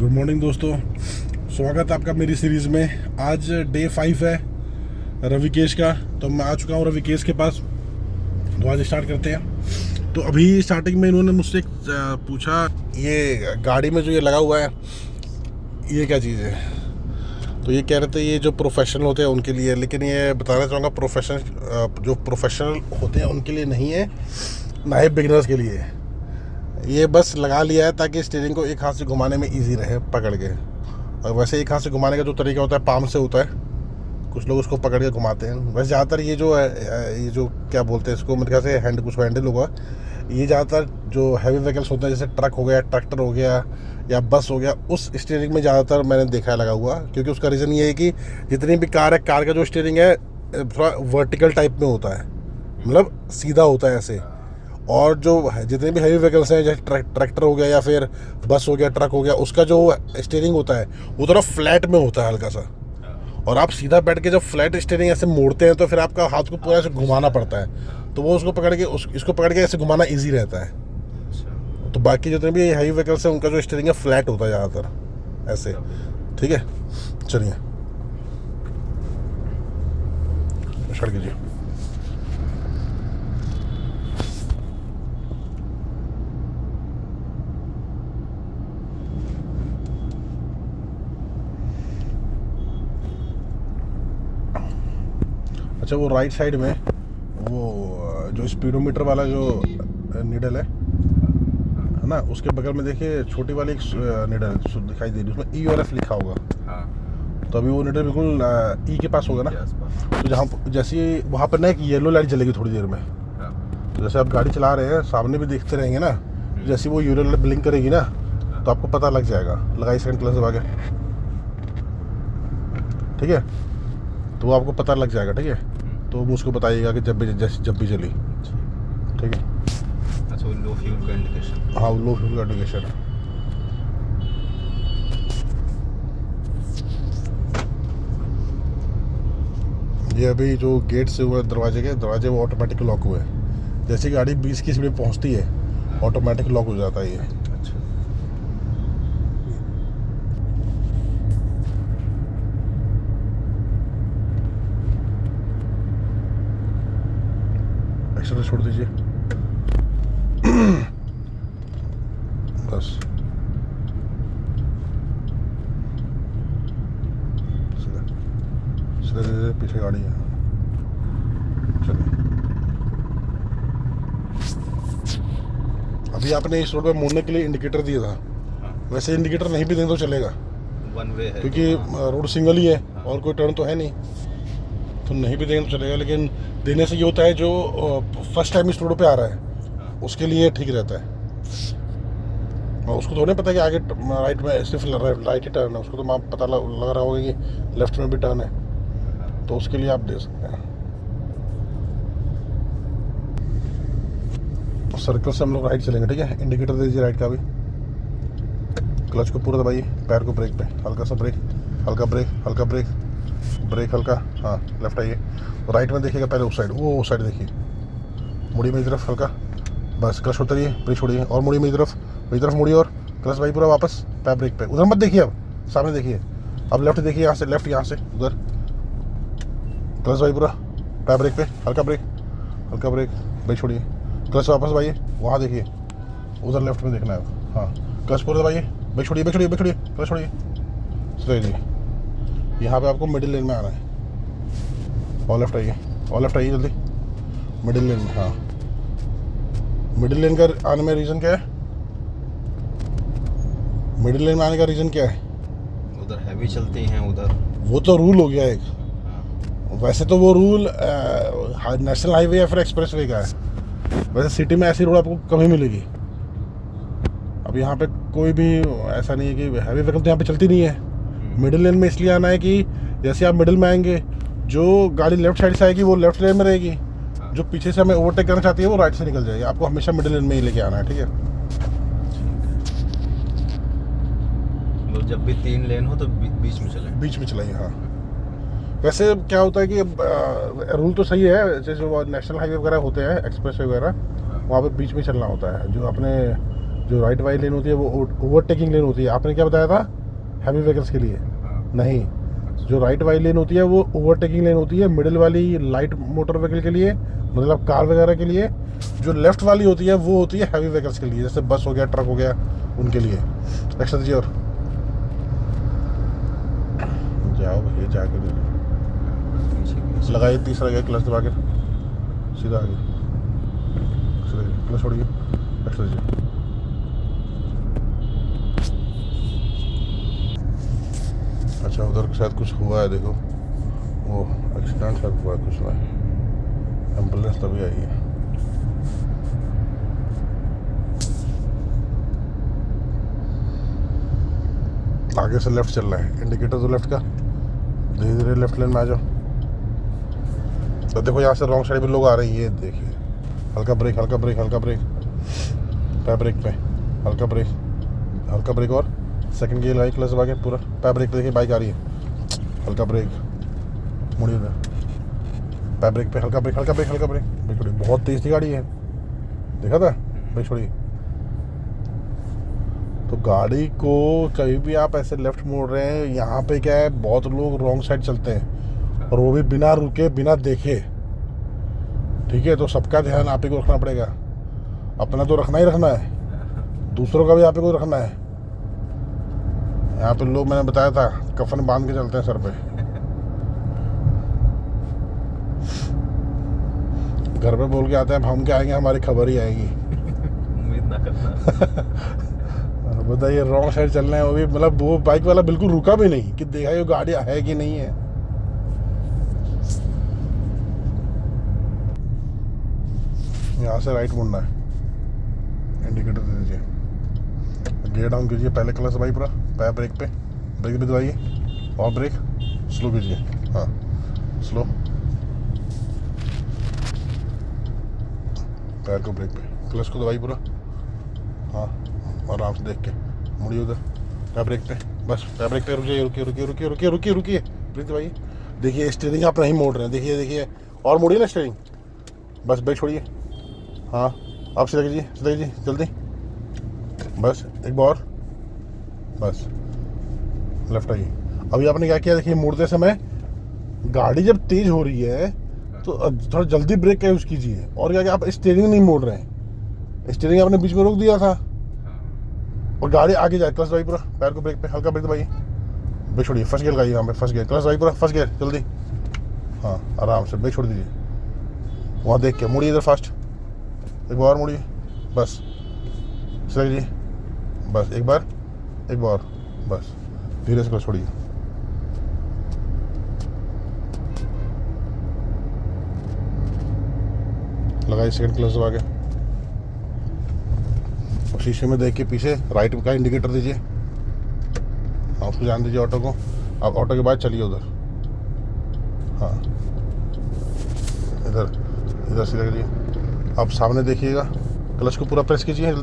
Good morning दोस्तों, स्वागत है आपका मेरी सीरीज़ में। आज डे 5 है रविकेश का। तो मैं आ चुका हूँ रविकेश के पास। तो आज स्टार्ट करते हैं। तो अभी स्टार्टिंग में इन्होंने मुझसे पूछा, ये गाड़ी में जो ये लगा हुआ है ये क्या चीज़ है। तो ये कह रहे थे ये जो प्रोफेशनल होते हैं उनके लिए, लेकिन ये बताना चाहूँगा जो प्रोफेशनल होते हैं उनके लिए नहीं है, ना ही बिगिनर्स के लिए। ये बस लगा लिया है ताकि स्टीयरिंग को एक हाथ से घुमाने में इजी रहे पकड़ के। और वैसे एक हाथ से घुमाने का जो तरीका होता है पाम से होता है, कुछ लोग उसको पकड़ के घुमाते हैं। वैसे ज़्यादातर ये जो क्या बोलते हैं इसको, मेरे ख्याल से हैंडल होगा। ये ज़्यादातर जो हैवी व्हीकल्स होते हैं जैसे ट्रक हो गया, ट्रैक्टर हो गया या बस हो गया, उस स्टीयरिंग में ज़्यादातर मैंने देखा है लगा हुआ। क्योंकि उसका रीज़न ये है कि जितनी भी कार है, कार का जो स्टीयरिंग है थोड़ा वर्टिकल टाइप में होता है, मतलब सीधा होता है ऐसे। और जो जितने भी हैवी व्हीकल्स हैं जैसे ट्रैक्टर हो गया या फिर बस हो गया, ट्रक हो गया, उसका जो स्टीयरिंग होता है वो थोड़ा फ्लैट में होता है हल्का सा। और आप सीधा बैठ के जब फ्लैट स्टीयरिंग ऐसे मोड़ते हैं तो फिर आपका हाथ को पूरा ऐसे घुमाना पड़ता है। तो वो उसको पकड़ के इसको पकड़ के ऐसे घुमाना ईजी रहता है। तो बाकी जितने भी हैवी व्हीकल्स हैं उनका जो स्टीयरिंग है फ्लैट होता है ज़्यादातर ऐसे। ठीक है, चलिए स्टार्ट कीजिए। अच्छा, वो राइट साइड में वो जो स्पीडोमीटर वाला जो निडल है ना, उसके बगल में देखिए छोटी वाली एक निडल दिखाई दे रही है, उसमें ई और एफ लिखा होगा। तो अभी वो निडल बिल्कुल ई के पास होगा ना। तो जहाँ जैसे वहाँ पर ना एक येलो लाइट जलेगी थोड़ी देर में। तो जैसे आप गाड़ी चला रहे हैं सामने भी देखते रहेंगे ना, जैसे वो येलो लाइट ब्लिंक करेगी ना तो आपको पता लग जाएगा। लगाई सेकंड प्लस दबा के, ठीक है, तो वो आपको पता लग जाएगा। ठीक है, तो मुझको बताइएगा कि जब भी चली। ठीक है, अच्छा, वो लो फ्यूल का इंडिकेशन। हाँ, लो फ्यूल का इंडिकेशन है। ये अभी जो गेट से हुआ दरवाजे वो ऑटोमेटिक लॉक हुए हैं। जैसे गाड़ी 20 की स्पीड पहुंचती है ऑटोमेटिक लॉक हो जाता है ये। अच्छा, एक्सीटर छोड़ दीजिए बस। सीधे पीछे गाड़ी है। चलिए, अभी आपने इस रोड पे मुड़ने के लिए इंडिकेटर दिया था। वैसे इंडिकेटर नहीं भी दें तो चलेगा, वन वे है क्योंकि रोड सिंगल ही है और कोई टर्न तो है नहीं। तो नहीं भी देंगे तो चलेगा, लेकिन देने से ये होता है जो फर्स्ट टाइम इस रोड पे आ रहा है उसके लिए ठीक रहता है। और उसको थोड़ा पता है कि आगे राइट में सिर्फ राइट ही टर्न है, उसको तो पता लग रहा होगा कि लेफ्ट में भी टर्न है, तो उसके लिए आप दे सकते हैं। सर्कल से हम लोग राइट चलेंगे। ठीक है, इंडिकेटर दे दीजिए राइट का भी। क्लच को पूरा दबाइए, पैर को ब्रेक पे हल्का सा ब्रेक, हल्का ब्रेक, हल्का ब्रेक, ब्रेक हल्का। हाँ, लेफ्ट आइए। राइट में देखिएगा पहले उस साइड, वो साइड देखिए, मुड़ी मेरी तरफ हल्का, बस क्लच उतरिए, ब्रेक छोड़िए और मुड़ी मेरी तरफ मुड़िए और क्लच भाई पूरा वापस, पैर ब्रेक पे। उधर मत देखिए, अब सामने देखिए। अब लेफ्ट देखिए, यहाँ से लेफ्ट, यहाँ से उधर, क्लच भाई पूरा, पैर ब्रेक पे, हल्का ब्रेक, हल्का ब्रेक, ब्रेक छोड़िए, क्लच वापस भाइए, वहाँ देखिए, उधर लेफ्ट में देखना है। हाँ, क्लच पूरा दबाइए, ब्रेक छोड़िए, ब्रेक छोड़िए, ब्रेक छोड़िए, क्लच छोड़िए, सही। यहाँ पे आपको मिडिल लेन में आना है। और लेफ्ट आइए जल्दी, मिडिल लेन में। हाँ, मिडिल लेन का आने में रीज़न क्या है? मिडिल लेन में आने का रीज़न क्या है? उधर हैवी चलती हैं उधर। वो तो रूल हो गया एक। वैसे तो वो रूल नेशनल हाईवे या फिर एक्सप्रेस वे का है। वैसे सिटी में ऐसी रोड आपको कम ही मिलेगी। अब यहाँ पे कोई भी ऐसा नहीं है कि हैवी व्हीकल तो यहाँ पे चलती नहीं है। मिडिल लेन में इसलिए आना है कि जैसे आप मिडिल में आएंगे, जो गाड़ी लेफ्ट साइड से आएगी वो लेफ्ट लेन में रहेगी, जो पीछे से हमें ओवरटेक करना चाहती है वो राइट से निकल जाएगी। आपको हमेशा मिडिल लेन में ही लेके आना है। ठीक है, मतलब जब भी 3 लेन हो तो बीच में चलें। बीच में चलाइए। हाँ, वैसे क्या होता है कि रूल तो सही है, जैसे वो नेशनल हाईवे वगैरह होते हैं, एक्सप्रेस वे वगैरह, वहाँ पे बीच में चलना होता है। जो अपने जो राइट वाली लेन होती है वो ओवरटेकिंग लेन होती है। आपने क्या बताया था, हैवी व्हीकल्स के लिए? नहीं, जो राइट वाली लेन होती है वो ओवरटेकिंग लेन होती है। मिडिल वाली लाइट मोटर व्हीकल के लिए, मतलब कार वगैरह के लिए। जो लेफ्ट वाली होती है वो होती है हैवी व्हीकल्स के लिए, जैसे बस हो गया, ट्रक हो गया, उनके लिए। एक्स्ट्रा दीजिए और जाओ भैया, जाकर लगाइए, तीसरा गया, क्लच दबा के सीधा आगे, क्लच छोड़िए, एक्स्ट्रा दीजिए। अच्छा, उधर शायद कुछ हुआ है, देखो वो एक्सीडेंट शायद हुआ है, कुछ हुआ है, एम्बुलेंस तभी आई है। आगे से लेफ्ट चल रहा है, इंडिकेटर तो लेफ्ट का, धीरे धीरे लेफ्ट लेन में आ जाओ। तो देखो यहाँ से रॉन्ग साइड में लोग आ रहे हैं, ये देखिए। हल्का ब्रेक, हल्का ब्रेक, हल्का ब्रेक, पैर ब्रेक पे, हल्का ब्रेक, हल्का ब्रेक, और सेकंड गियर लगाई, क्लच दबा के पूरा पैर ब्रेक पे। देखिए बाइक आ रही है, हल्का ब्रेक, मुड़िए उधर, पैर ब्रेक पे, हल्का ब्रेक, हल्का ब्रेक, हल्का ब्रेक, ब्रेक छोड़िए। बहुत तेज थी गाड़ी है, देखा था, ब्रेक छोड़िए। तो गाड़ी को कभी भी आप ऐसे लेफ्ट मोड़ रहे हैं, यहाँ पे क्या है, बहुत लोग रॉन्ग साइड चलते हैं, और वो भी बिना रुके, बिना देखे। ठीक है, तो सबका ध्यान आप ही को रखना पड़ेगा। अपना तो रखना ही रखना है, दूसरों का भी आप ही को रखना है। यहाँ पे लोग, मैंने बताया था, कफन बांध के चलते हैं सर पे। घर पे बोल के आते हैं हम क्या आएंगे, हमारी खबर ही आएगी। उम्मीद ना करना। बताइए, रॉन्ग साइड चल रहे हैं, वो भी मतलब वो बाइक वाला बिल्कुल रुका भी नहीं कि देखा ये गाड़ी है कि नहीं है। यहाँ से राइट मुड़ना है, इंडिकेटर दे दीजिए, गियर डाउन कीजिए, पहले क्लच दबाइए पूरा, पैर ब्रेक पे, ब्रेक भी दबाइए, और ब्रेक स्लो कीजिए, हाँ स्लो, पैर को ब्रेक पे, क्लच को दबाइए पूरा, हाँ आराम से देख के मुड़िए उधर, पैर ब्रेक पे, बस पैर ब्रेक पे, रुकिए रुकिए रुकिए रुकिए रुकिए रुकिए रुकिए, ब्रेक दबाइए। देखिए स्टीयरिंग आप नहीं मोड़ रहे हैं, देखिए देखिए, और मुड़िए ना स्टीयरिंग, बस ब्रेक छोड़िए, हाँ आप सीधा कीजिए जल्दी, बस एक बार और, बस लेफ्ट आइए। अभी आपने क्या किया, देखिए मुड़ते समय गाड़ी जब तेज हो रही है तो थोड़ा जल्दी ब्रेक का यूज़ कीजिए। और क्या, आप स्टीयरिंग नहीं मोड़ रहे हैं, स्टीयरिंग आपने बीच में रोक दिया था और गाड़ी आगे जाए। क्लच दबाइए पूरा, पैर को ब्रेक पे, हल्का ब्रेक दबाइए, ब्रेक छोड़िए, फर्स्ट गियर लगाइए, यहाँ पे फर्स्ट गियर, क्लच दबाइए पूरा, फर्स्ट गियर जल्दी, हाँ आराम से ब्रेक छोड़ दीजिए, वहाँ देख के मुड़िए इधर फास्ट, एक बार मुड़िए, बस सीधा कीजिए, बस एक बार बस धीरे से क्लच छोड़िए, लगाइए सेकंड क्लच दबा के, और शीशे में देख के पीछे राइट का इंडिकेटर दीजिए, हाँ उसको जान दीजिए ऑटो को। अब ऑटो के बाद चलिए उधर, हाँ इधर सीधा करिए, अब सामने देखिएगा, क्लच को पूरा प्रेस कीजिए,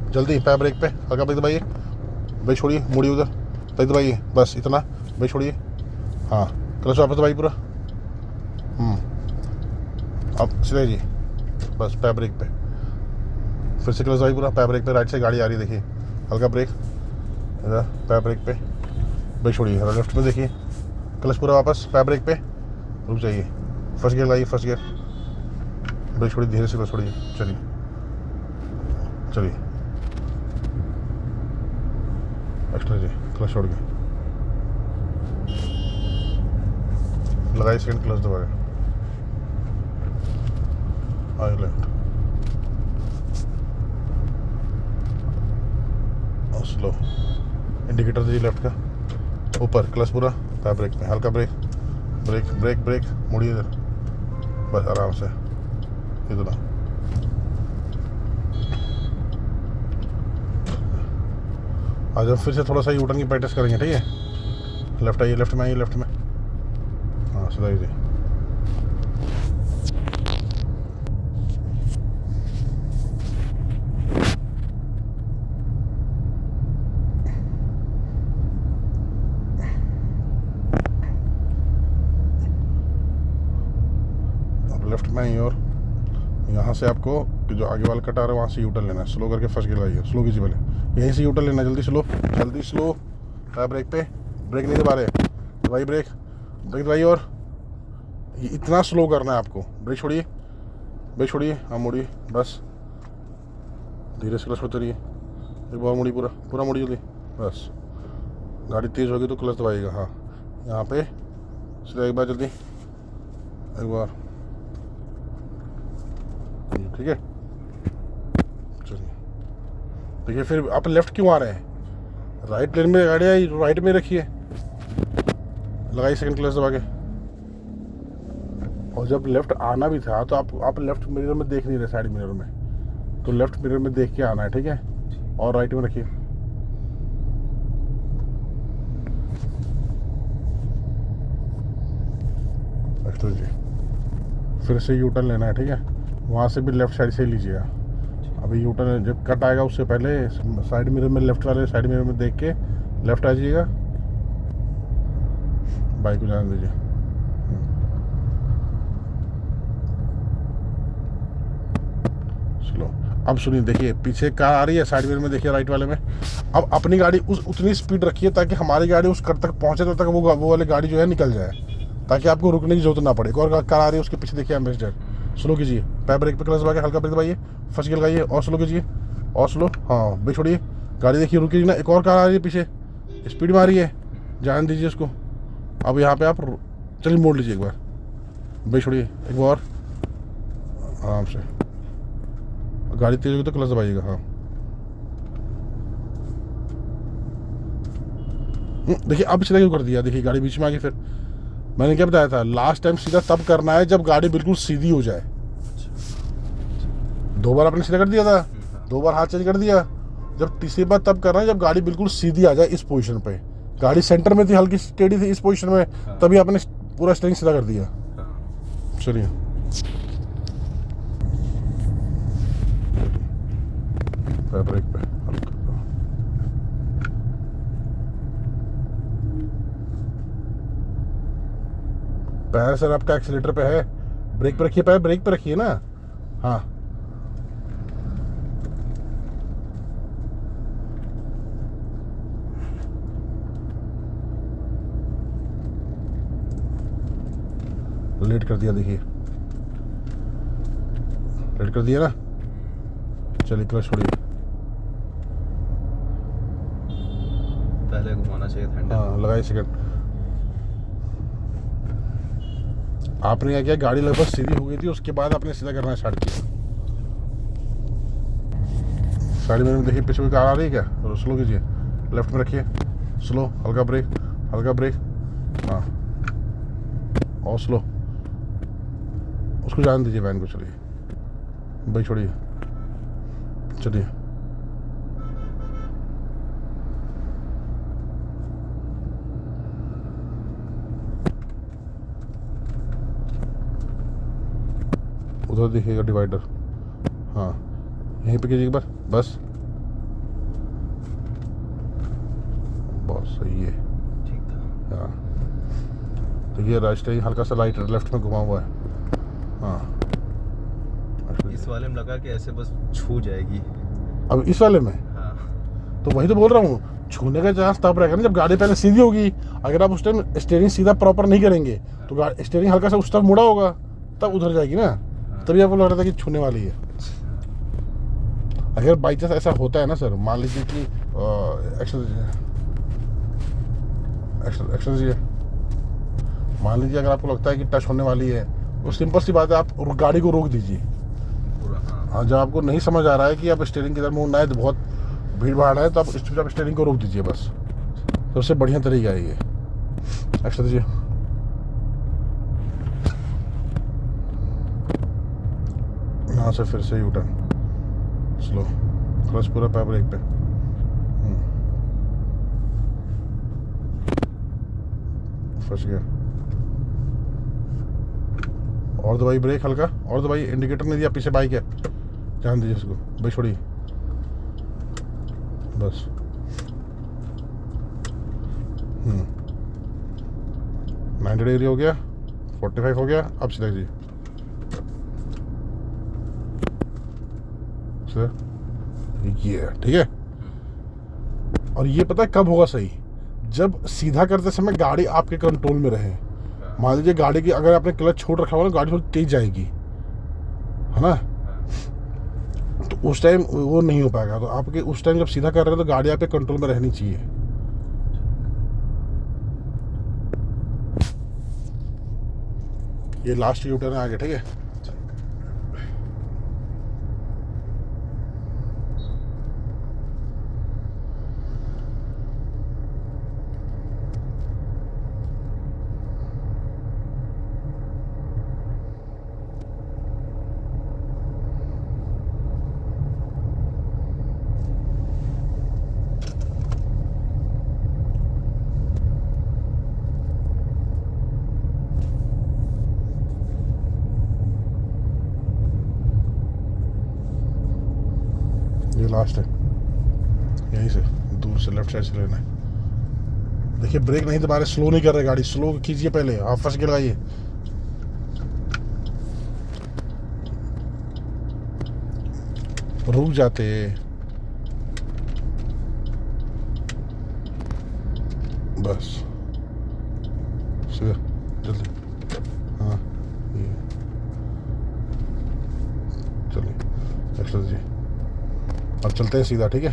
जल्दी पैर ब्रेक पे, हल्का ब्रेक दबाइए, ब्रेक छोड़िए, मुड़िए उधर, ब्रेक दबाइए, बस इतना, ब्रेक छोड़िए, हाँ क्लच वापस दबाइए पूरा, अब सीधा कीजिए, बस पैर ब्रेक पे, फिर से क्लच दबाइए पूरा, पैर ब्रेक पे, राइट से गाड़ी आ रही है देखिए, हल्का ब्रेक, इधर पैर ब्रेक पे, ब्रेक छोड़िए, लेफ्ट में देखिए, क्लच पूरा वापस पैर ब्रेक पे, रुक जाइए, फर्स्ट गियर लाइए, फर्स्ट गियर, ब्रेक छोड़िए, धीरे से क्लच छोड़िए, चलिए एक्स्ट्रा जी, क्लच छोड़ के लगाइए सेकंड क्लच दबा के, आगे लेफ्ट और स्लो, इंडिकेटर दीजिए लेफ्ट का, ऊपर क्लच पूरा, पैर ब्रेक पे, हल्का ब्रेक, ब्रेक मुड़िए इधर, बस आराम से इतना, आज हम फिर से थोड़ा सा यू टर्न की प्रैक्टिस करेंगे, ठीक है। लेफ्ट आइए, लेफ्ट में आइए, लेफ्ट में, हाँ सीधा कीजिए, अब लेफ्ट में आइए और यहाँ से आपको जो आगे वाला कटा रहा है वहाँ से यूटर्न लेना है। स्लो करके फर्स्ट गियर लगाइए, स्लो कीजिए पहले, यहीं से यूटर्न लेना है। जल्दी स्लो, जल्दी स्लो। ब्रेक पे, ब्रेक नहीं दबा रहे, दबाइए ब्रेक, ब्रेक दबाइए। और ये इतना स्लो करना है आपको। ब्रेक छोड़िए, ब्रेक छोड़िए, हाँ मोड़िए, बस धीरे से क्लच होते रहिए। एक बार मुड़ी, पूरा पूरा मुड़ी जल्दी, बस। गाड़ी तेज़ होगी तो क्लच दबाइएगा। हाँ यहाँ पे सीधा एक बार जल्दी, एक बार, ठीक है। चलिए देखिए, फिर आप लेफ्ट क्यों आ रहे हैं? राइट लेन में गाड़ी आई, राइट में रखिए, लगाइए सेकंड क्लच दबा के। और जब लेफ्ट आना भी था तो आप लेफ्ट मिरर में देख नहीं रहे, साइड मिरर में, तो लेफ्ट मिरर में देख के आना है, ठीक है। और राइट में रखिए। अच्छा जी, फिर से यू टर्न लेना है, ठीक है। वहाँ से भी लेफ्ट साइड से ही लीजिएगा। अभी यू टर्न जब कट आएगा उससे पहले साइड मिरर में, लेफ्ट वाले साइड मिरर में देख के लेफ्ट आ जाइएगा। बाइक को जाने दीजिए। स्लो। अब सुनिए, देखिए पीछे कार आ रही है, साइड मिरर में देखिए, राइट वाले में। अब अपनी गाड़ी उतनी स्पीड रखिए ताकि हमारी गाड़ी उस कट तक पहुँचे, तब तक वो वाली गाड़ी जो है निकल जाए, ताकि आपको रुकने की जरूरत ना पड़े। एक और कार आ रही है, उसके पीछे देखिए एम्बेसडर। स्लो कीजिए, पैर ब्रेक पे क्लच दबा के हल्का ब्रेक दबाइए, फर्स्ट गियर लगाइए, और स्लो कीजिए, और स्लो। हाँ ब्रेक छोड़िए, गाड़ी देखिए रुकी ना। एक और कार आ रही है पीछे, स्पीड में आ रही है, जान दीजिए उसको। अब यहाँ पे आप चलिए मोड़ लीजिए एक बार, ब्रेक छोड़िए, एक बार आराम से। गाड़ी तेज होगी तो क्लच दबाइएगा। हाँ देखिए, अब सीधा क्यों कर दिया, देखिए गाड़ी बीच में आ गई। फिर मैंने क्या बताया था, लास्ट टाइम सीधा तब करना है जब गाड़ी बिल्कुल सीधी हो जाए। 2 बार आपने सीधा कर दिया था, 2 बार हाथ चेंज कर दिया। जब तीसरी बार तब करना है जब गाड़ी बिल्कुल सीधी आ जाए, इस पोजीशन पे। गाड़ी सेंटर में थी, हल्की टेढ़ी थी, इस पोजीशन में, तभी आपने पूरा स्टीयरिंग सीधा कर दिया। चलिए ब्रेक पे हल्का, पैर सर आपका एक्सीलेटर पे है, ब्रेक पे रखिए, पैर ब्रेक पे रखिए ना। हाँ लेट कर दिया, देखिए लेट कर दिया ना। चलिए क्लच छोड़िए, पहले घुमाना चाहिए था हैंडल। हाँ लगाइए सेकंड। आपने क्या किया, गाड़ी लगभग सीधी हो गई थी, उसके बाद आपने सीधा करना स्टार्ट किया। साइड में देखिए पीछे कोई कार आ रही है क्या, तो स्लो कीजिए, लेफ्ट में रखिए, स्लो, हल्का ब्रेक, हल्का ब्रेक, हाँ और स्लो। उसको जान दीजिए, वैन को। चलिए भाई छोड़िए, चलिए उधर देखिएगा डिवाइडर, हाँ यहीं पे कीजिए एक बार, बस बहुत सही है, ठीक था। हाँ देखिए राइट हल्का सा राइट लेफ्ट में घुमा हुआ है। हाँ इस वाले में लगा कि ऐसे बस छू जाएगी। अब इस वाले में, हाँ तो वही तो बोल रहा हूँ, छूने का चांस तब रहेगा ना जब गाड़ी पहले सीधी होगी। अगर आप उस टाइम स्टीयरिंग सीधा प्रॉपर नहीं करेंगे तो स्टीयरिंग हल्का सा उस तरफ मुड़ा होगा, तब उधर जाएगी ना, तभी आपको लग रहा था कि छूने वाली है। अगर बाई चांस ऐसा होता है ना सर, मान लीजिए कि एक्शन दीजिए, मान लीजिए अगर आपको लगता है कि टच होने वाली है, तो सिंपल सी बात है, आप गाड़ी को रोक दीजिए। हाँ जब आपको नहीं समझ आ रहा है कि आप स्टीयरिंग की तरफ मुड़ना है, तो बहुत भीड़ भाड़ है, तो आप स्टीयरिंग को रोक दीजिए, बस सबसे बढ़िया तरीका है ये। एक्शन दीजिए, यहाँ से फिर से यू टर्न, स्लो, क्लच पूरा, पैर ब्रेक पे, फंस गया, और दबाई ब्रेक हल्का, और दबाई, इंडिकेटर नहीं दिया, पीछे बाइक है, ध्यान दीजिए उसको, भाई छोड़िए, बस 90 डिग्री हो गया, 45 हो गया, अब सीधा कीजिए, से ये है, ठीक है। और ये पता है कब होगा सही, जब सीधा करते समय गाड़ी आपके कंट्रोल में रहे। मान लीजिए गाड़ी की अगर आपने क्लच छोड़ रखा होगा ना, गाड़ी थोड़ी तेज जाएगी, है ना, तो उस टाइम वो नहीं हो पाएगा। तो आपके उस टाइम जब सीधा कर रहे हो तो गाड़ी आपके कंट्रोल में रहनी चाहिए। ये लास्ट यू टर्न है आगे, ठीक है। ये लास्ट है, यहीं से दूर से लेफ्ट साइड से लेना है। देखिए ब्रेक नहीं दबा रहे, स्लो नहीं कर रहे गाड़ी, स्लो कीजिए पहले, आप फंस के लगाइए। रुक जाते, बस सीधा जल्दी, हाँ ये चलिए एक्सट्रा जी, अब चलते हैं सीधा, ठीक है।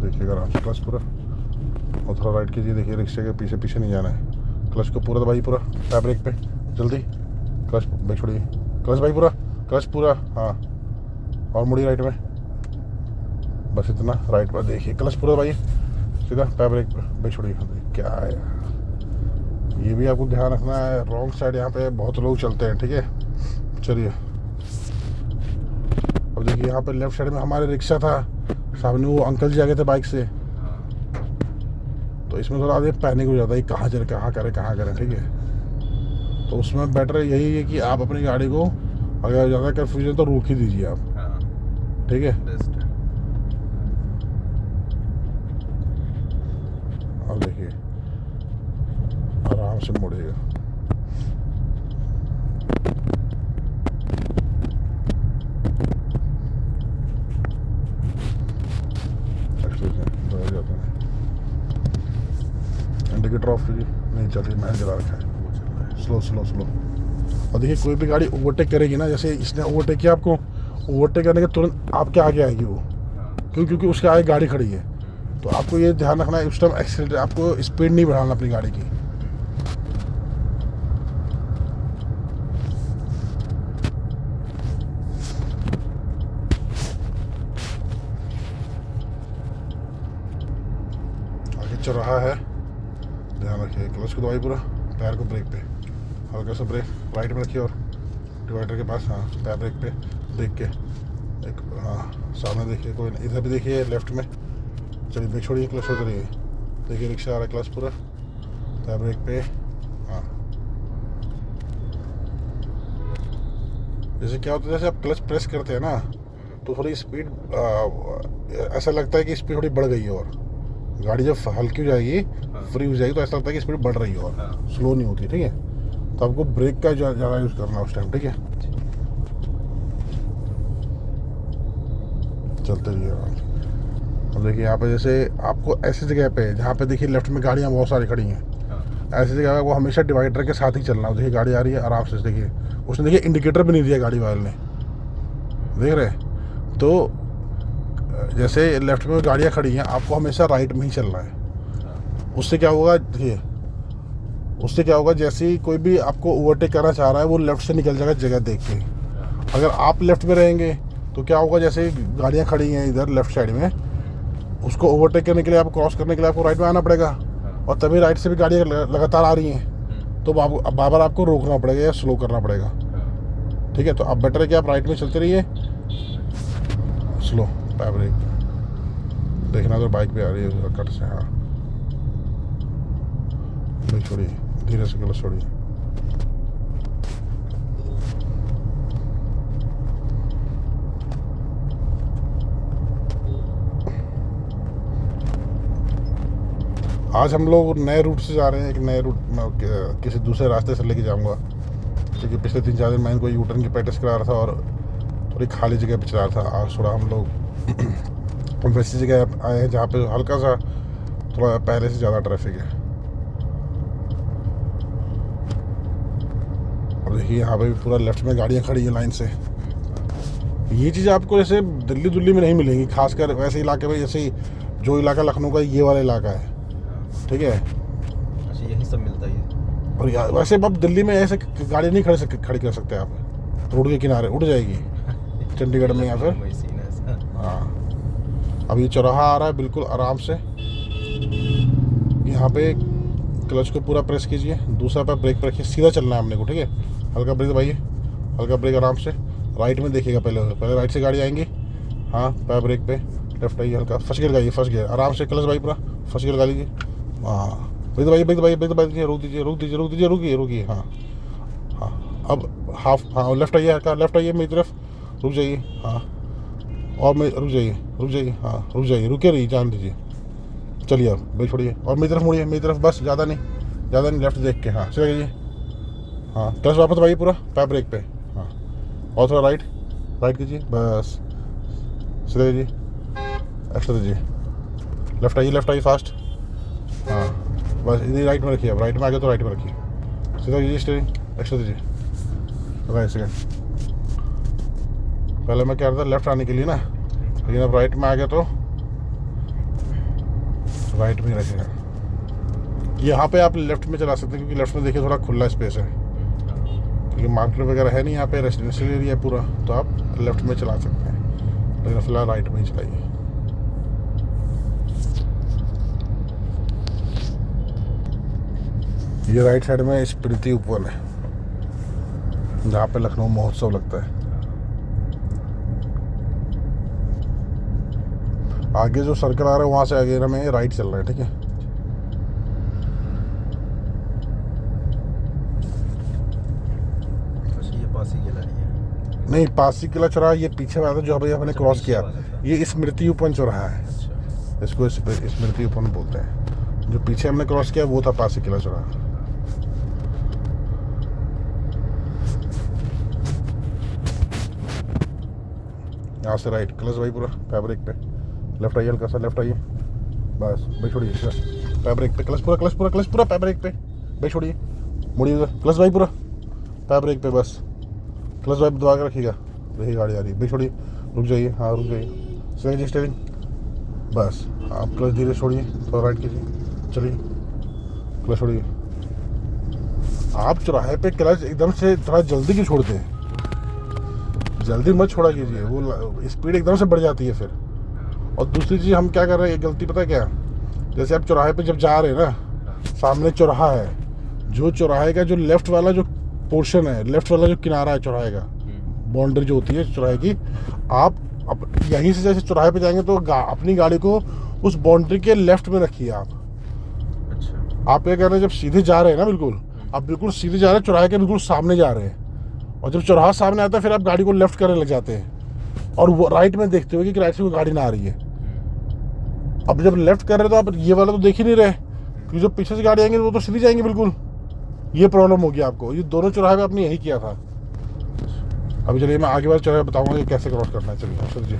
देखिएगा आराम से, क्लच पूरा और थोड़ा राइट कीजिए। देखिए रिक्शे के पीछे पीछे नहीं जाना है। क्लच को पूरा दबाइए, पूरा टैप ब्रेक पे जल्दी, क्लच ब्रेक छोड़िए, क्लच भाई पूरा, क्लच पूरा, हाँ और मुड़िए राइट में, बस इतना राइट पर। देखिए क्लच पूरा दबाइए सीधा, टैप ब्रेक ब्रेक छोड़िए। क्या है यार, ये भी आपको ध्यान रखना है। रॉन्ग साइड यहाँ पे बहुत लोग चलते हैं, ठीक है। चलिए अब देखिए यहाँ पे लेफ्ट साइड में हमारे रिक्शा था, सामने वो अंकल जी आ गए थे बाइक से, तो इसमें थोड़ा आदमी पैनिक हो जाता है, कहाँ चले, कहाँ करें, ठीक है। तो उसमें बेटर यही है कि आप अपनी गाड़ी को अगर ज़्यादा कन्फ्यूजन तो रोक ही दीजिए आप, ठीक है। अब देखिए आराम से मुड़ेगा, इंडिकेटर ऑफ कीजिए, नहीं चलिए मैंने जला रखा है, स्लो स्लो स्लो। और देखिए कोई भी गाड़ी ओवरटेक करेगी ना, जैसे इसने ओवरटेक किया, आपको ओवरटेक करने के तुरंत आपके आगे आएगी वो, क्योंकि उसके आगे गाड़ी खड़ी है। तो आपको ये ध्यान रखना है उस टाइम एक्सीलेटर, आपको स्पीड नहीं बढ़ाना अपनी गाड़ी की। आगे चौराहा है, ध्यान रखिए। क्लच को दबाइए पूरा, पैर को ब्रेक पे, हल्का सा ब्रेक राइट में रखिए और डिवाइडर के पास, हाँ पैर ब्रेक पे देख के एक, हाँ सामने देखिए कोई नहीं, इधर भी देखिए लेफ्ट में। चलिए ब्रेक छोड़िए, क्लच छोड़ करिए। देखिए रिक्शा आ रहा है, क्लच पूरा, पैर ब्रेक पे, हाँ। जैसे क्या होता है, जैसे आप क्लच प्रेस करते हैं ना तो थोड़ी स्पीड ऐसा लगता है कि स्पीड थोड़ी बढ़ गई है, और गाड़ी जब हल्की हो जाएगी, फ्री हो जाएगी, तो ऐसा लगता है कि स्पीड बढ़ रही है और स्लो नहीं होती, ठीक है। तो आपको ब्रेक का ज़्यादा यूज़ करना है उस टाइम, ठीक है। चलते रहिए आराम से। अब देखिए यहाँ पे जैसे आपको ऐसी जगह पे जहाँ पे देखिए लेफ्ट में गाड़ियाँ बहुत सारी खड़ी हैं, ऐसी जगह वो हमेशा डिवाइडर के साथ ही चलना है। देखिए गाड़ी आ रही है, आराम से देखिए, उसने देखिए इंडिकेटर भी नहीं दिया गाड़ी वाले ने, देख रहे। तो जैसे लेफ्ट में गाड़ियाँ खड़ी हैं, आपको हमेशा राइट में ही चलना है। उससे क्या होगा, देखिए उससे क्या होगा, जैसे ही कोई भी आपको ओवरटेक करना चाह रहा है वो लेफ्ट से निकल जाएगा जगह देख के। अगर आप लेफ्ट में रहेंगे तो क्या होगा, जैसे गाड़ियाँ खड़ी हैं इधर लेफ्ट साइड में, उसको ओवरटेक करने के लिए, आपको क्रॉस करने के लिए आपको राइट में आना पड़ेगा, और तभी राइट से भी गाड़ियाँ लगातार आ रही हैं, तो बार बार आपको रोकना पड़ेगा या स्लो करना पड़ेगा, ठीक है। तो अब बेटर है कि आप राइट में चलते रहिए, स्लो पैर ब्रेक देखना। तो बाइक पे आ रही है कट से, हाँ ब्रेक छोड़िए, धीरे से क्लच छोड़िए। आज हम लोग नए रूट से जा रहे हैं, एक नए रूट मैं किसी दूसरे रास्ते से लेके जाऊंगा, क्योंकि पिछले 3-4 दिन मैं इनको यूटर्न की प्रैक्टिस करा रहा था और थोड़ी खाली जगह पे चला रहा था। आज थोड़ा हम लोग वैसी जगह आए हैं जहाँ पे हल्का सा थोड़ा पहले से ज़्यादा ट्रैफिक है। और देखिए यहाँ पे भी पूरा लेफ्ट में गाड़ियाँ खड़ी हैं लाइन से। ये चीज़ आपको जैसे दिल्ली में नहीं मिलेंगी, खासकर वैसे इलाके में, जैसे जो इलाका लखनऊ का ये वाला इलाका है, ठीक है। अच्छा, यही सब मिलता है। और वैसे अब दिल्ली में ऐसे गाड़ी नहीं खड़ी कर सकते आप, रोड के किनारे उड़ जाएगी चंडीगढ़ में या फिर। हाँ, अब ये चौराहा आ रहा है बिल्कुल आराम से। यहाँ पे क्लच को पूरा प्रेस कीजिए, दूसरा पैर ब्रेक पर रखिए, सीधा चलना है हमने को, ठीक है। हल्का ब्रेक दबाइए, हल्का ब्रेक आराम से। राइट में देखिएगा, पहले राइट से गाड़ी आएंगी। हाँ, पैर ब्रेक पे, लेफ्ट आइए, हल्का फर्स्ट गियर गाइए, फर्स्ट गियर आराम से, क्लच दबाइए पूरा, फर्स्ट गियर गा लीजिए। हाँ, ब्रेक दबाइए, ब्रेक दबा दीजिए, रुकिए। हाँ हाँ, अब हाफ, हाँ लेफ्ट आइए, हल्का लेफ्ट आइए मेरी तरफ, रुक जाइए। हाँ, और मैं रुक जाइए। हाँ, रुक जाइए, रुके रहिए, जान दीजिए। चलिए अब ब्रेक छोड़िए और मेरी तरफ मुड़िए, मेरी तरफ, बस ज़्यादा नहीं, लेफ्ट देख के। हाँ, सीधा कीजिए। हाँ, क्लच वापस दबाइए पूरा, पैर ब्रेक पे। हाँ, और थोड़ा राइट कीजिए, बस सीधा कीजिए, एक्स्ट्रा दीजिए, लेफ्ट आइए फास्ट। हाँ, बस इधर राइट में रखिए, अब राइट में आ गया तो राइट में रखिए, सीधा कीजिए, स्टीयरिंग एक्स्ट्रा दीजिए। एक सेकेंड, पहले मैं कह रहा था लेफ्ट आने के लिए ना, लेकिन अब राइट में आ गया तो राइट में ही रखेगा। यहाँ पे आप लेफ्ट में चला सकते हैं, क्योंकि लेफ्ट में देखिए थोड़ा खुला स्पेस है, क्योंकि मार्केट वगैरह है नहीं यहाँ पे, रेजिडेंशियल एरिया है पूरा, तो आप लेफ्ट में चला सकते हैं, लेकिन फिलहाल राइट में ही चलाइए। ये राइट साइड में स्मृति उपवन है, जहाँ पे लखनऊ महोत्सव लगता है। आगे जो सर्कल आ रहा है वहाँ से आगे हमें राइट चल रहा है, ठीक है। ये पासी किला है? नहीं, पासी किला चौराहा ये पीछे वाला जो अभी हमने क्रॉस किया, ये स्मृति उपवन चौराहा है। इसको स्मृति उपवन बोलते हैं। जो पीछे हमने क्रॉस किया वो था पासी किला चौराहा। यहाँ से राइट, क्लच भाई पूरा, पैर ब्रेक पे, लेफ्ट आइए, हल्का सा लेफ्ट आइए, बस ब्रेक छोड़िए, पैर ब्रेक पे, क्लच पूरा, पैर ब्रेक पे, ब्रेक छोड़िए, मुड़िए उधर, क्लच भाई पूरा, पैर ब्रेक पे, बस क्लच भाई दबा के रखिएगा। देखिए गाड़ी आ रही है, ब्रेक छोड़िए, रुक जाइए। हाँ, रुक जाइए, सही स्टीयरिंग, बस आप क्लच धीरे छोड़िए, थोड़ा राइट कीजिए, चलिए, क्लच छोड़िए। आप चौराहे पे क्लच एकदम से थोड़ा जल्दी क्यों छोड़ते हैं? जल्दी मत छोड़ा कीजिए, वो स्पीड एकदम से बढ़ जाती है फिर। और दूसरी चीज़ हम क्या कर रहे हैं, गलती पता है क्या, जैसे आप चौराहे पे जब जा रहे हैं ना, सामने चौराहा है, जो चौराहे का जो लेफ्ट वाला जो पोर्शन है, लेफ्ट वाला जो किनारा है चौराहे का, बाउंड्री जो होती है चौराहे की, आप यहीं से जैसे चौराहे पे जाएंगे तो अपनी गाड़ी को उस बाउंड्री के लेफ्ट में रखिए आप। अच्छा, आप क्या कर रहे हैं, जब सीधे जा रहे हैं ना, बिल्कुल आप बिल्कुल सीधे जा रहे हैं, चौराहे के बिल्कुल सामने जा रहे हैं, और जब चौराहा सामने आता है फिर आप गाड़ी को लेफ्ट करने लग जाते हैं, और वो राइट में देखते हो कि राइट से कोई गाड़ी ना आ रही है। अब जब लेफ्ट कर रहे हो तो आप ये वाला तो देख ही नहीं रहे, क्योंकि जो पीछे से गाड़ी आएंगे वो तो सीधी जाएंगे बिल्कुल। ये प्रॉब्लम होगी आपको। ये दोनों चौराहे पे आपने यही किया था। अभी चलिए मैं आगे वाले चौराहे बताऊंगा कि कैसे क्रॉस करना है। चलिए सर जी,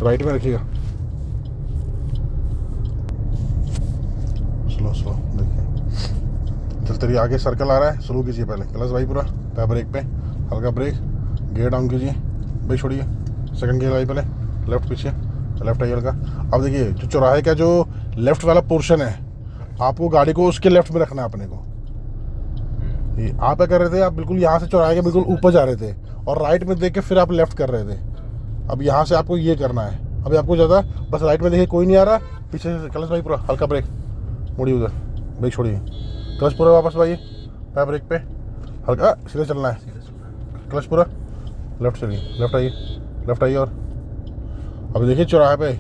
राइट में रखिएगा, स्लो देखिए, चलते रहिए। आगे सर्कल आ रहा है, स्लो कीजिए, पहले क्लच भाई पूरा, पैर ब्रेक पे, हल्का ब्रेक, गियर डाउन कीजिए, ब्रेक छोड़िए, सेकंड गियर भाई पहले, लेफ्ट पीछे, लेफ्ट आइए हल्का। अब देखिए जो चौराहे का जो लेफ्ट वाला पोर्शन है, आपको गाड़ी को उसके लेफ्ट में रखना है अपने को। ये आप क्या कर रहे थे, आप बिल्कुल यहाँ से चौराहे के बिल्कुल ऊपर जा रहे थे, और राइट में देख के फिर आप लेफ्ट कर रहे थे। अब यहाँ से आपको ये करना है। अभी आपको ज़्यादा बस राइट में देखिए कोई नहीं आ रहा, पीछे से क्लच भाई पूरा, हल्का ब्रेक, मुड़िए उधर, ब्रेक छोड़िए, क्लच पूरा वापस भाई, पैर ब्रेक पे, हल्का सीधे चलना है, क्लच पूरा, लेफ्ट चलिए, लेफ्ट आइए। और अभी देखिए चौराहे पे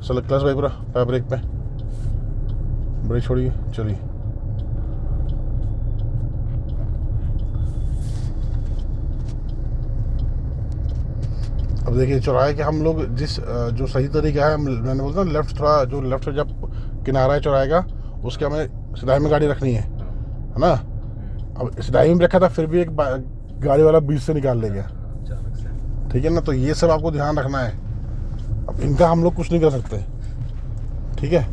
क्लच भाई पूरा, पैर ब्रेक पे, ब्रेक छोड़िए, चलिए। अब देखिए चौराहे के हम लोग जिस जो सही तरीका है, मैंने बोलता ना लेफ्ट, थोड़ा जो लेफ्ट जब किनारा है चौराहे का उसके हमें सिधाई में गाड़ी रखनी है ना। अब सिधाई में रखा था फिर भी एक गाड़ी वाला बीच से निकाल ले गया, अचानक से। ठीक है ना। तो ये सब आपको ध्यान रखना है। अब इनका हम लोग कुछ नहीं कर सकते, ठीक है।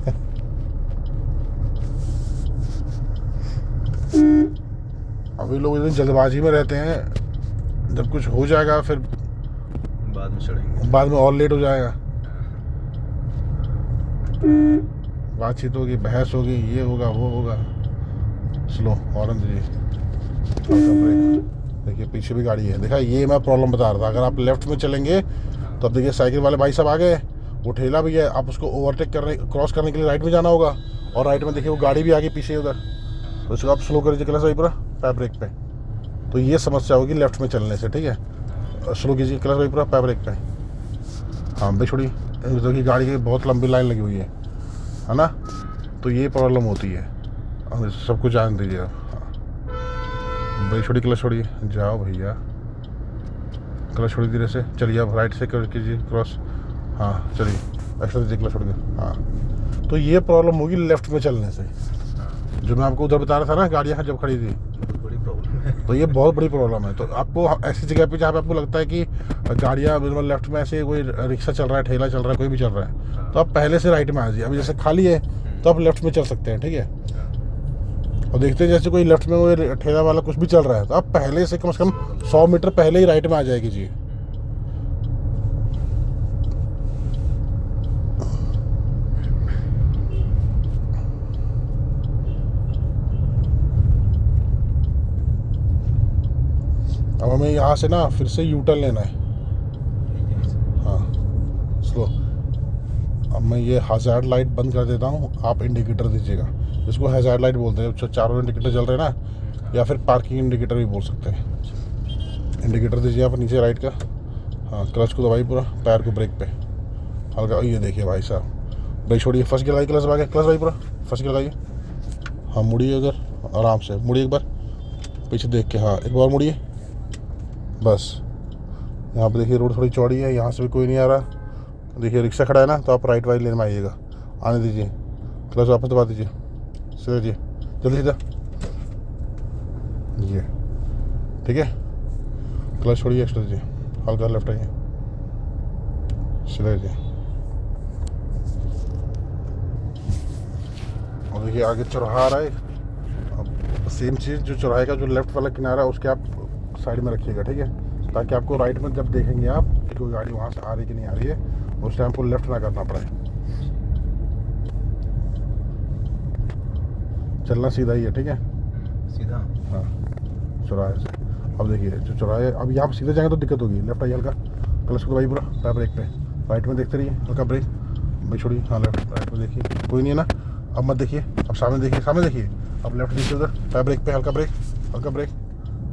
अभी लोग इतनी जल्दबाजी में रहते हैं, जब कुछ हो जाएगा फिर बाद में चढ़ेंगे, बाद में और लेट हो जाएगा, बातचीत होगी, बहस होगी, ये होगा वो होगा। स्लो हॉर्न दीजिए, हल्का ब्रेक। देखिए पीछे भी गाड़ी है, देखा, ये मैं प्रॉब्लम बता रहा था। अगर आप लेफ्ट में चलेंगे तो अब देखिए साइकिल वाले भाई साहब आ गए, वो ठेला भी है, आप उसको ओवरटेक करने क्रॉस करने के लिए राइट में जाना होगा, और राइट में देखिए वो गाड़ी भी आ गई पीछे उधर, तो इसको आप स्लो कर दीजिए क्लच वाइपर पैर ब्रेक पे। तो ये समस्या होगी लेफ्ट में चलने से, ठीक है। स्लो कीजिए क्लच वाइपर पैर ब्रेक पे। हाँ भाई छोड़िए, देखिए गाड़ी की बहुत लंबी लाइन लगी हुई है ना, तो ये प्रॉब्लम होती है। सब कुछ जान दीजिए आप। हाँ भाई छोड़िए, क्लच छोड़िए, जाओ भैया, क्लच छोड़िए धीरे से, चलिए आप राइट से कर कीजिए क्रॉस। हाँ चलिए, एक्स्ट्रा दीजिए क्लच छोड़ के। हाँ, तो ये प्रॉब्लम होगी लेफ्ट में चलने से, जो मैं आपको उधर बता रहा था ना, गाड़ियाँ जब खड़ी थी, बड़ी प्रॉब्लम है। तो ये बहुत बड़ी प्रॉब्लम है। तो आपको ऐसी जगह पे जहाँ पे आपको लगता है कि गाड़ियाँ बिल्कुल लेफ्ट में, ऐसे कोई रिक्शा चल रहा है, ठेला चल रहा है, कोई भी चल रहा है, तो आप पहले से राइट में आ जाइए। अभी जैसे खाली है तो आप लेफ्ट में चल सकते हैं, ठीक है। और देखते हैं जैसे कोई लेफ्ट में कोई ठेला वाला कुछ भी चल रहा है, तो आप पहले से कम 100 मीटर पहले ही राइट में आ जाएगी जी। अब हमें यहाँ से ना फिर से यू टर्न लेना है। हाँ स्लो। अब मैं ये हज़ार्ड लाइट बंद कर देता हूँ, आप इंडिकेटर दीजिएगा। इसको हज़ार्ड लाइट बोलते हैं, चारों इंडिकेटर जल रहे हैं ना, या फिर पार्किंग इंडिकेटर भी बोल सकते हैं। इंडिकेटर दीजिए आप नीचे राइट का। हाँ क्लच को दबाइए पूरा, पैर को ब्रेक पे हल्का। ये देखिए भाई साहब, ब्रेक छोड़िए, फर्स्ट गियर लगाइए, क्लच दबा के क्लच दबाइए पूरा, फर्स्ट गियर लगाइए। हाँ मुड़िए उधर, आराम से मुड़िए, एक बार पीछे देख के। हाँ एक बार मुड़िए, बस। यहाँ पे देखिए रोड थोड़ी चौड़ी है, यहाँ से भी कोई नहीं आ रहा। देखिए रिक्शा खड़ा है ना, तो आप राइट वाली लेन में आइएगा, आने दीजिए, क्लच वापस दबा दीजिए, सीधा दीजिए, जल्दी सीधा, ये ठीक है। क्लच छोड़िए, एक्स्ट्रा दीजिए, हल्का लेफ्ट आइए, सीधा दीजिए। और देखिए आगे चौराहा आ रहा है, अब सेम चीज़, जो चौराहे का जो लेफ्ट वाला किनारा है उसके आप साइड में रखिएगा, ठीक है, ताकि आपको राइट में जब देखेंगे आप कि कोई गाड़ी वहाँ से आ रही कि नहीं आ रही है, उस टाइम को लेफ्ट ना करना पड़े। चलना सीधा ही है, ठीक है, सीधा। हाँ चौराहे से। अब देखिए जो चौराहे, अब यहाँ पर सीधे जाएंगे तो दिक्कत होगी। लेफ्ट आइए, हल्का क्लच को दबाइए पूरा, पैर ब्रेक पे, राइट में देखते रहिए, हल्का ब्रेक, ब्रेक छोड़िए। हाँ लेफ्ट, राइट में देखिए, कोई नहीं है ना। अब मत देखिए, अब सामने देखिए, सामने देखिए, अब लेफ्ट देखिए उधर, पैर ब्रेक पे, हल्का ब्रेक, हल्का ब्रेक,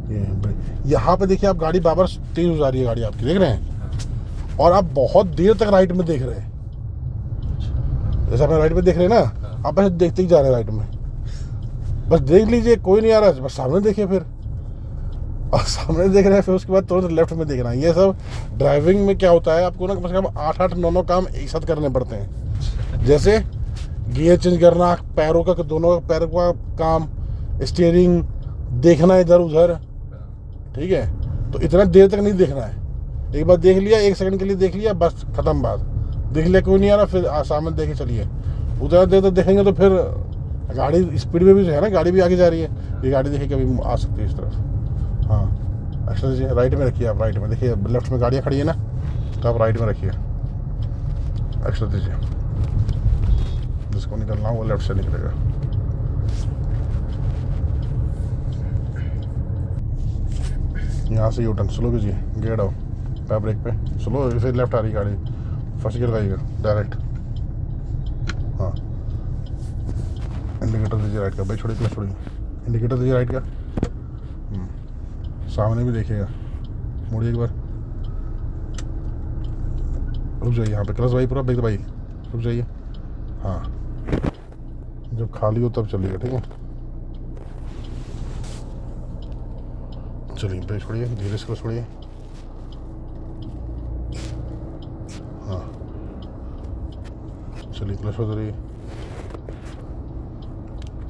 ये ब्रेक। यहाँ पे देखिए आप गाड़ी बार तेज हो जा रही है, गाड़ी आपकी देख रहे हैं, और आप बहुत देर तक राइट में देख रहे हैं। जैसे आप राइट में देख रहे हैं ना, आप बस देखते ही जा रहे हैं राइट में, बस देख लीजिए, कोई नहीं आ रहा है, बस सामने देखिए फिर, और सामने देख रहे हैं, फिर उसके बाद तुरंत लेफ्ट में देखना। ये सब ड्राइविंग में क्या होता है, आपको ना कम से कम 8-8, 9 काम एक साथ करने पड़ते हैं। जैसे गियर चेंज करना, पैरों का, दोनों पैरों का काम, स्टीयरिंग देखना इधर उधर, ठीक है। तो इतना देर तक नहीं देखना है, एक बार देख लिया, 1 सेकंड के लिए देख लिया, बस खत्म बात। देख लिया कोई नहीं आ रहा, फिर सामने देखे चलिए। उतना देर तक देखेंगे तो फिर गाड़ी स्पीड में भी है ना, गाड़ी भी आगे जा रही है, ये गाड़ी देखिए कभी आ सकती है इस तरफ। हाँ एक्स्ट्रा दीजिए, राइट में रखिए आप, राइट में देखिए, लेफ्ट में गाड़ियाँ खड़ी है ना, तो आप राइट में रखिए, एक्स्ट्रा दीजिए, जिसको निकलना हो वो लेफ्ट से निकलेगा। यहाँ से यूटर्न स्लो कीजिए, गियर डाउन, पैर ब्रेक पे, स्लो, फिर लेफ्ट आ रही गाड़ी, फर्स्ट गियर लगाइएगा डायरेक्ट। हाँ इंडिकेटर दीजिए राइट का, ब्रेक छोड़िए, क्लच छोड़िए, इंडिकेटर दीजिए राइट का। सामने भी देखिएगा, मुड़िए एक बार, रुक जाइए यहाँ पे, क्लच दबाइए पूरा, ब्रेक दबाइए, रुक जाइए। हाँ जब खाली हो तब चलिएगा, ठीक है। चलिए ब्रेक छोड़िए, धीरे से छोड़िए। हाँ चलिए क्लच उधरिए,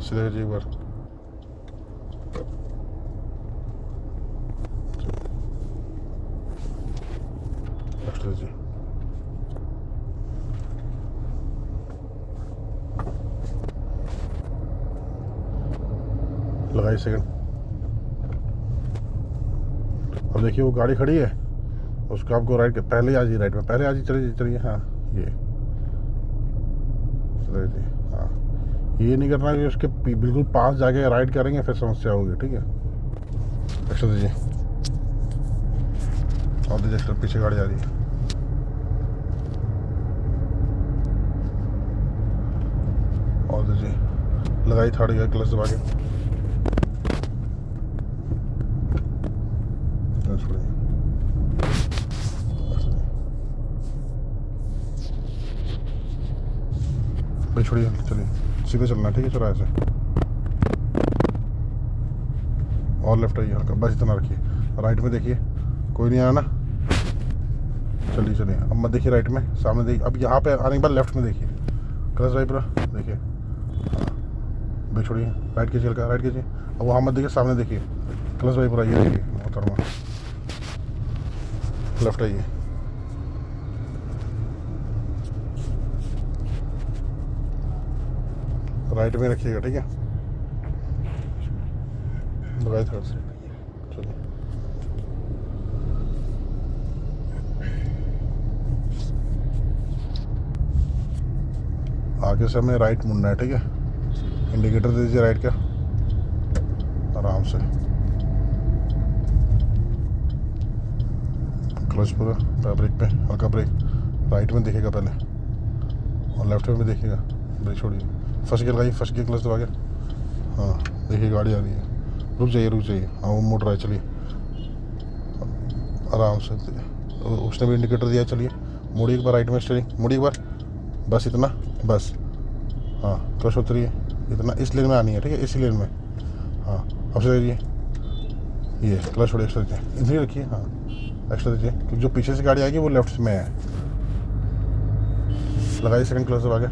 सीधे जी एक बार। एक्स्ट्रा जी लगाइए सेकंड। अब देखिए वो गाड़ी खड़ी है, उसको आपको राइट पहले आ जी, राइट में पहले आ जी, चलिए चलिए। हाँ ये चलिए, हाँ ये नहीं करना कि उसके बिल्कुल पास जाके राइट करेंगे फिर समस्या होगी, ठीक है। एक्स्ट्रा दीजिए और दीजिए एक्स्ट्रा, पीछे गाड़ी आ रही है। और दीजिए, लगाई थर्ड गियर, क्लच दबा के छोड़िए। भाई छोड़िए, चलिए सीधे चलना, ठीक है, चौराहे से और लेफ्ट आइए हल्का, बस इतना रखिए। राइट में देखिए कोई नहीं आया ना, चलिए चलिए। अब मत देखिए राइट में, सामने देखिए। अब यहाँ पे आने के बाद लेफ्ट में देखिए, क्लच ड्राइव पूरा देखिए। हाँ भाई छोड़िए, राइट कीजिए हल्का, राइट कीजिए। अब वहाँ मत देखिए, सामने देखिए, क्लच ड्राइव पूरा ये देखिए मोहतरमा। लेफ्ट आइए, राइट में रखिएगा, ठीक है। लगाए थर्ड से, चलिए। आगे से हमें राइट मुड़ना है, ठीक है। इंडिकेटर दे दीजिए राइट का, आराम से। क्लच पूरा, ब्रेक पे हल्का ब्रेक, राइट में देखिएगा पहले और लेफ्ट में भी देखिएगा। ब्रेक छोड़िए, फर्स्ट गियर लगाइए, फर्स्ट गियर क्लच दबा के। हाँ देखिए गाड़ी आ रही है, रुक जाइए रुक जाइए। हाँ वो मोड़ रहा है, चलिए आराम से। उसने भी इंडिकेटर दिया, चलिए मोड़िए एक बार राइट में, स्टीयरिंग मोड़िए एक बार, बस इतना, बस। हाँ क्लच उतरिए, इतना इस लेन में आनी है, ठीक है, इसी लेन में। हाँ अब से दीजिए, ये क्लच छोड़िए, एक्स्ट्रा दीजिए, इधर ही रखिए। हाँ एक्स्ट्रा दीजिए, क्योंकि जो पीछे से गाड़ी आएगी वो लेफ्ट में है। लगाइए सेकंड क्लच दबा के,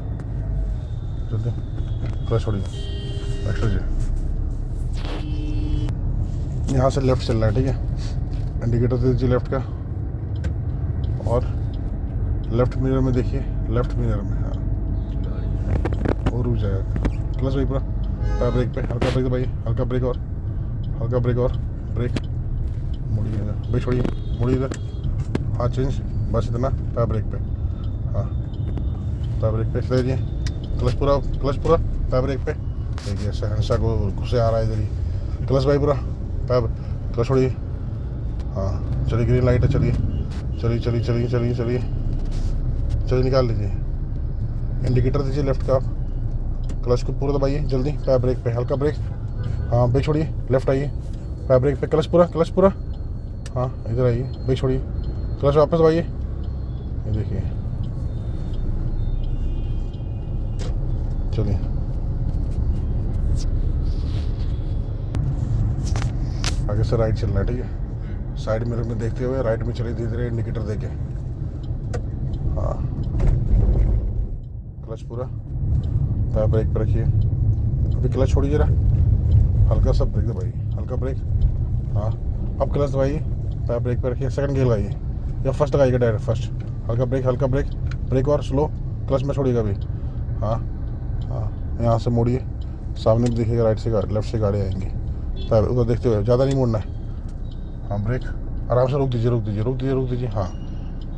जल्दी क्लच छोड़िए, एक्स्ट्रा दीजिए। यहाँ से लेफ्ट चलना है, ठीक है। इंडिकेटर दे दीजिए लेफ्ट का और लेफ्ट मिरर में देखिए, लेफ्ट मिरर में। हाँ वो रुक जाएगा, क्लच भाई पूरा, पैर ब्रेक पे हल्का ब्रेक दबाइए, हल्का ब्रेक और हल्का ब्रेक और ब्रेक, मुड़िए इधर, ब्रेक छोड़िए, मुड़िए इधर, हाँ चेंज, बस इतना, पैर ब्रेक पे। हाँ पैर ब्रेक पे दे दीजिए, क्लच पूरा, क्लच पूरा, पैर ब्रेक पे। देखिए सहनशाह को घुसे आ रहा है इधर ही, क्लच भाई पूरा, पैर क्लच छोड़िए। हाँ चलिए, ग्रीन लाइट है, चलिए चलिए चलिए चलिए चलिए चलिए चलिए, निकाल लीजिए। इंडिकेटर दीजिए लेफ्ट का, क्लच को पूरा दबाइए जल्दी, पैर ब्रेक पे हल्का ब्रेक। हाँ ब्रेक छोड़िए, लेफ्ट आइए, पैर ब्रेक पे, क्लच पूरा, क्लच पूरा। हाँ इधर आइए, ब्रेक छोड़िए, क्लच वापस दबाइए। ये देखिए, चलिए आगे से राइट चलना है, ठीक है। साइड मिरर में देखते हुए राइट में चलिए धीरे धीरे, इंडिकेटर देके। हाँ क्लच पूरा, पैर ब्रेक पर रखिए। अभी क्लच छोड़िए जरा, हल्का सा ब्रेक दबाइए, हल्का ब्रेक। हाँ अब क्लच दबाइए, पैर ब्रेक पर रखिए, सेकंड गियर लगाइए या फर्स्ट लगाइएगा डायरेक्ट, फर्स्ट हल्का ब्रेक, हल्का ब्रेक, ब्रेक और स्लो, क्लच में छोड़िएगा अभी। हाँ हाँ यहाँ से मोड़िए, सामने भी देखिएगा, राइट से लेफ्ट से गाड़ी आएंगी, पैर उधर देखते हुए, ज़्यादा नहीं मोड़ना है। हाँ ब्रेक, आराम से रोक दीजिए, रोक दीजिए, रोक दीजिए, रोक दीजिए। हाँ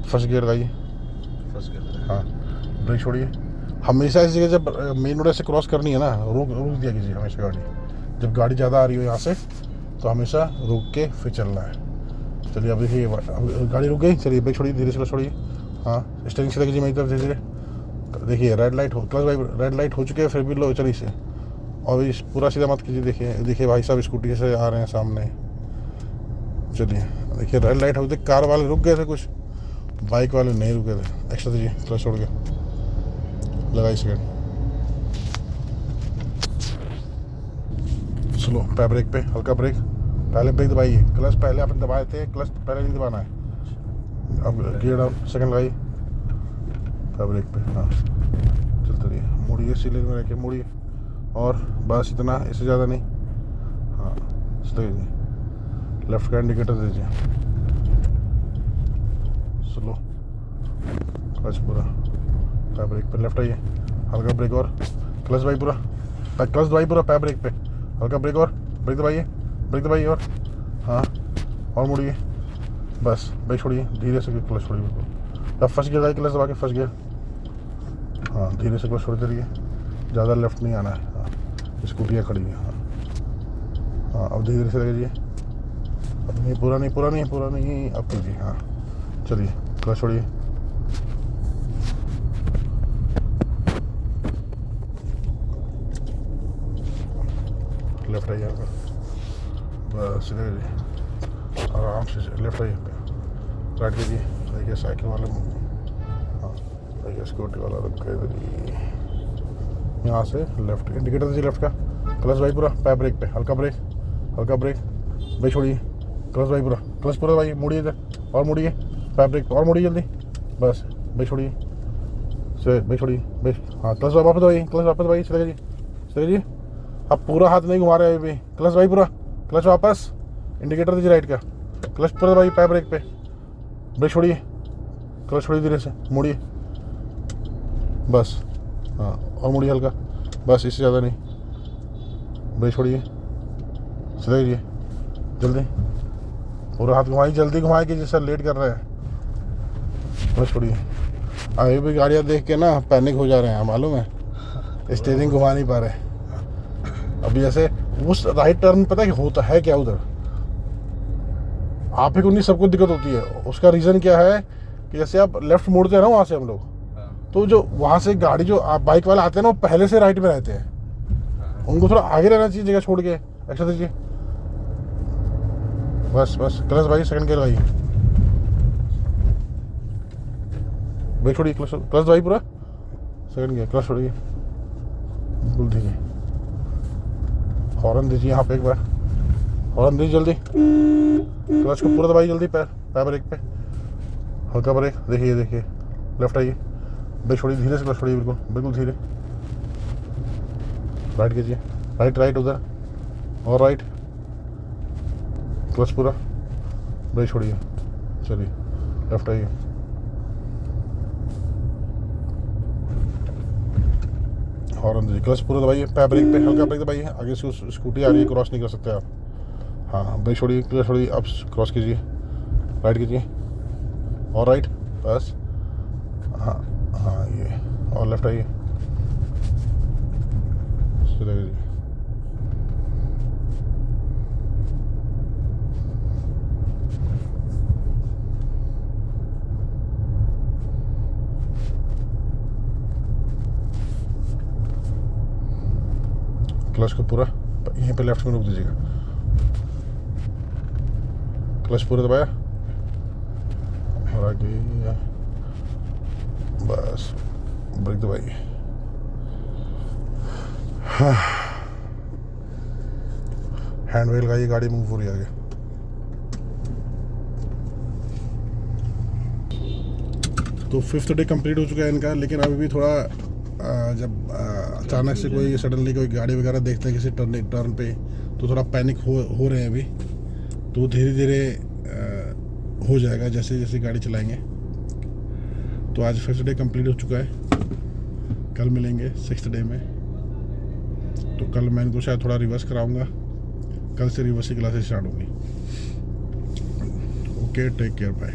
फर्स्ट गियर लगाइए, फर्स्ट गियर। हाँ ब्रेक छोड़िए। हमेशा इस जगह जब मेन रोड से क्रॉस करनी है ना, रोक रोक दिया कीजिए हमेशा गाड़ी, जब गाड़ी ज़्यादा आ रही हो यहाँ से तो हमेशा रोक के फिर चलना है। चलिए अब देखिए, गाड़ी रुक गई, चलिए ब्रेक छोड़िए, धीरे से छोड़िए। हाँ स्टीयरिंग सीधा कीजिए मेरी तरफ, धीरे धीरे। देखिए रेड लाइट हो, क्लच भाई रेड लाइट हो चुके हैं, फिर भी लो, चलिए से और भी पूरा सीधा मत कीजिए। देखिए देखिए भाई साहब स्कूटी से आ रहे हैं सामने, चलिए देखिए रेड लाइट होते, कार वाले रुक गए थे कुछ, बाइक वाले नहीं रुके थे। एक्स्ट्रा दीजिए, क्लच छोड़ के लगाइए सेकंड, स्लो, पैर ब्रेक पे हल्का ब्रेक, पहले ब्रेक दबाइए, क्लच पहले आपने दबाए थे, क्लच पहले नहीं दबाना है। अब गियर डाउन, सेकंड लगाइए, पैर ब्रेक पे। हाँ चलते रहिए, मुड़िए, सीले में रखिए, मुड़िए और बस इतना, इससे ज़्यादा नहीं। हाँ सही जी, लेफ्ट का इंडिकेटर दीजिए, स्लो, क्लच पूरा, पैर ब्रेक पे, लेफ्ट आइए, हल्का ब्रेक और क्लच दबाइए पूरा, क्लच दबाइए पूरा, पैर ब्रेक पे, हल्का ब्रेक और ब्रेक दबाइए और हाँ, और मुड़िए, बस ब्रेक छोड़िए, धीरे से क्लच छोड़िए बिल्कुल। अब फर्स्ट गियर आइए, क्लच दबा के फर्स्ट गियर, हाँ धीरे से क्लच छोड़ते रहिए, ज़्यादा लेफ्ट नहीं आना है। हाँ स्कूटियाँ खड़ी हैं। हाँ हाँ अब धीरे से लगे, अब नहीं पूरा नहीं, अब कीजिए। हाँ चलिए, क्लच छोड़िए, लेफ्ट आइए, बस आराम से लेफ्ट आइए, राइट कीजिए, देखिए साइकिल वाले, हाँ देखिए स्कूटी वाला रुक गए, यहाँ से लेफ्ट इंडिकेटर दीजिए, लेफ्ट का, क्लच भाई पूरा, पैर ब्रेक पे, हल्का ब्रेक, ब्रेक छोड़िए, क्लच भाई पूरा, क्लच पूरा भाई, मुड़िए इधर और मुड़िए, पैर ब्रेक और मुड़िए जल्दी, बस ब्रेक छोड़िए, ब्रेक छोड़िए, ब्रेक, हाँ क्लच वापस भाई, क्लच वापस भाई, चले जी, अब पूरा हाथ नहीं घुमा रहे अभी, क्लच भाई पूरा, क्लच वापस, इंडिकेटर दीजिए राइट का, क्लच पूरा भाई, पैर ब्रेक पे, ब्रेक छोड़िए, क्लच छोड़िए धीरे से, मुड़िए, बस हाँ और मुड़िए हल्का, बस इससे ज़्यादा नहीं, ब्रेक छोड़िए, चले जाइए जल्दी, पूरा हाथ घुमाइए, जल्दी घुमाए कि जैसा लेट कर रहे हैं, ब्रेक छोड़िए। अभी भी गाड़ियाँ देख के ना पैनिक हो जा रहे हैं, मालूम है, स्टीयरिंग घुमा नहीं पा रहे। अभी जैसे उस राइट टर्न पता है कि होता है क्या उधर, आप ही को नहीं सबको दिक्कत होती है। उसका रीज़न क्या है कि जैसे आप लेफ्ट मोड़ते हैं ना वहाँ से हम लोग, तो जो वहाँ से गाड़ी जो आप बाइक वाले आते हैं ना, वो पहले से राइट में रहते हैं, उनको थोड़ा आगे रहना चाहिए जगह छोड़ के, एक्स्ट्रा दीजिए, बस क्लच भाई, सेकंड गियर भाई, ब्रेक छोड़िए, क्लच भाई पूरा, सेकंड गियर, क्लच छोड़िए बिल्कुल धीरे, हॉर्न दीजिए यहाँ पे एक बार, हॉर्न दीजिए जल्दी, क्लच को पूरा दबाइए जल्दी, पैर ब्रेक पे, हल्का ब्रेक, देखिए लेफ्ट आइए, ब्रेक छोड़िए, धीरे से क्लच छोड़िए, बिल्कुल धीरे, राइट कीजिए, राइट उधर और राइट, क्लच पूरा, ब्रेक छोड़िए, चलिए लेफ्ट आइए, हॉर्न दीजिए, क्लच पूरा दबाइए, पैर ब्रेक पे, हल्का ब्रेक दबाइए, आगे से स्कूटी आ रही है, क्रॉस नहीं कर सकते आप। हाँ ब्रेक छोड़िए, क्लच छोड़िए, अब क्रॉस कीजिए, राइट कीजिए और राइट, बस हाँ ये, और लेफ्ट आइए, चलिए क्लच को पूरा यहीं पे लेफ्ट में रोक दीजिएगा, क्लच पूरा दबाया और आगे, बस ब्रेक दबाइए। हाँ हैंड ब्रेक लगाइए, गाड़ी मूव हो रही है आगे। तो 5th डे कंप्लीट हो चुका है इनका, लेकिन अभी भी थोड़ा जब अचानक से कोई सडनली कोई गाड़ी वगैरह देखते हैं किसी टर्न पे, तो थोड़ा पैनिक हो रहे हैं अभी, तो धीरे धीरे हो जाएगा जैसे जैसे गाड़ी चलाएंगे। तो आज 5th डे कंप्लीट हो चुका है, कल मिलेंगे 6th डे में। तो कल मैं इनको शायद थोड़ा रिवर्स कराऊंगा, कल से रिवर्स की क्लासेस स्टार्ट होंगी। Okay, take care, bye.